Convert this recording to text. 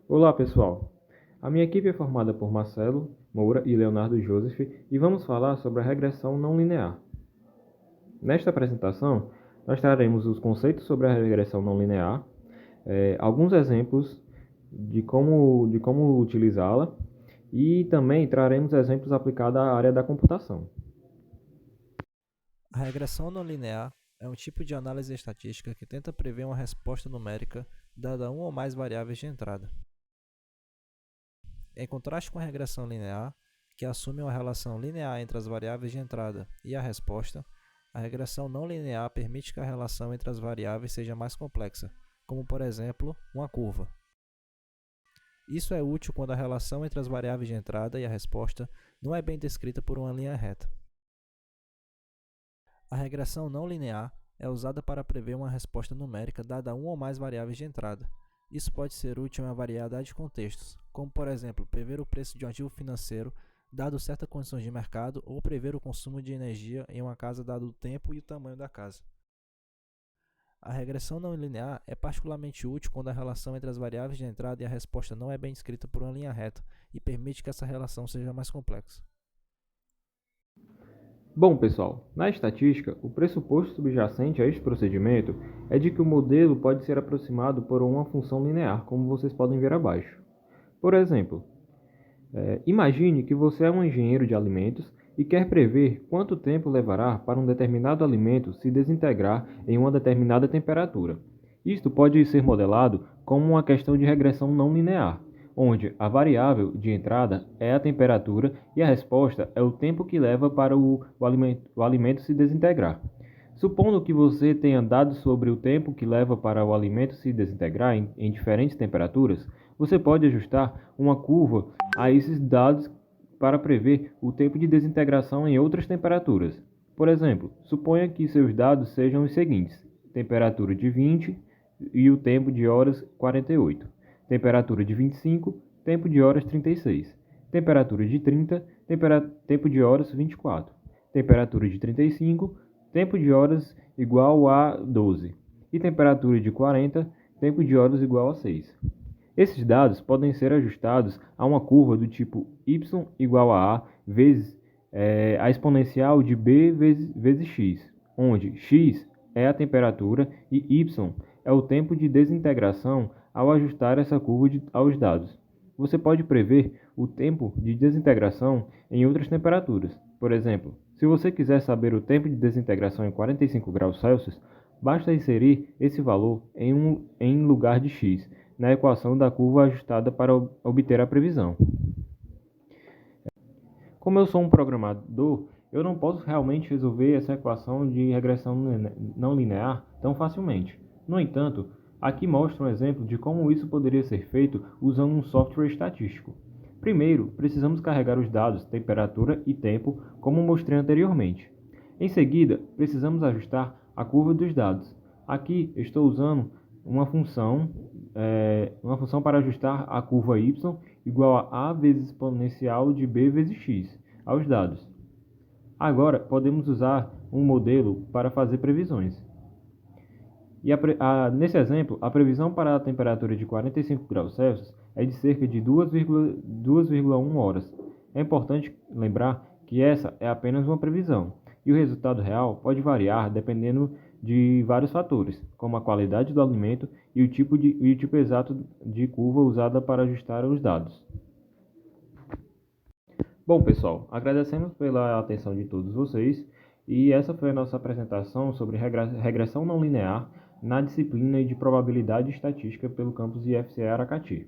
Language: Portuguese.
Olá, pessoal. A minha equipe é formada por Marcelo Moura e Leonardo Joseph e vamos falar sobre a regressão não linear. Nesta apresentação, nós traremos os conceitos sobre a regressão não linear, alguns exemplos de como utilizá-la e também traremos exemplos aplicados à área da computação. A regressão não linear é um tipo de análise estatística que tenta prever uma resposta numérica dada uma ou mais variáveis de entrada. Em contraste com a regressão linear, que assume uma relação linear entre as variáveis de entrada e a resposta, a regressão não linear permite que a relação entre as variáveis seja mais complexa, como por exemplo, uma curva. Isso é útil quando a relação entre as variáveis de entrada e a resposta não é bem descrita por uma linha reta. A regressão não linear é usada para prever uma resposta numérica dada uma ou mais variáveis de entrada. Isso pode ser útil em uma variedade de contextos, como por exemplo, prever o preço de um ativo financeiro dado certas condições de mercado ou prever o consumo de energia em uma casa dado o tempo e o tamanho da casa. A regressão não linear é particularmente útil quando a relação entre as variáveis de entrada e a resposta não é bem descrita por uma linha reta e permite que essa relação seja mais complexa. Bom, pessoal, na estatística, o pressuposto subjacente a este procedimento é de que o modelo pode ser aproximado por uma função linear, como vocês podem ver abaixo. Por exemplo, imagine que você é um engenheiro de alimentos e quer prever quanto tempo levará para um determinado alimento se desintegrar em uma determinada temperatura. Isto pode ser modelado como uma questão de regressão não linear, onde a variável de entrada é a temperatura e a resposta é o tempo que leva para o alimento se desintegrar. Supondo que você tenha dados sobre o tempo que leva para o alimento se desintegrar em diferentes temperaturas, você pode ajustar uma curva a esses dados para prever o tempo de desintegração em outras temperaturas. Por exemplo, suponha que seus dados sejam os seguintes: temperatura de 20 e o tempo de horas 48, temperatura de 25, tempo de horas 36, temperatura de 30, tempo de horas 24, temperatura de 35, tempo de horas igual a 12 e temperatura de 40, tempo de horas igual a 6. Esses dados podem ser ajustados a uma curva do tipo y igual a vezes a exponencial de b vezes x, onde x é a temperatura e y é o tempo de desintegração ao ajustar essa curva aos dados. Você pode prever o tempo de desintegração em outras temperaturas. Por exemplo, se você quiser saber o tempo de desintegração em 45 graus Celsius, basta inserir esse valor em lugar de x na equação da curva ajustada para obter a previsão. Como eu sou um programador, eu não posso realmente resolver essa equação de regressão não linear tão facilmente. No entanto, aqui mostra um exemplo de como isso poderia ser feito usando um software estatístico. Primeiro, precisamos carregar os dados temperatura e tempo, como mostrei anteriormente. Em seguida, precisamos ajustar a curva dos dados. Aqui estou usando uma função para ajustar a curva y igual a vezes exponencial de b vezes x aos dados. Agora, podemos usar um modelo para fazer previsões. Nesse exemplo, a previsão para a temperatura de 45 graus Celsius é de cerca de 2,1 horas. É importante lembrar que essa é apenas uma previsão, e o resultado real pode variar dependendo de vários fatores, como a qualidade do alimento e o tipo exato de curva usada para ajustar os dados. Bom, pessoal, agradecemos pela atenção de todos vocês e essa foi a nossa apresentação sobre regressão não linear na disciplina de probabilidade estatística pelo campus IFCE Aracati.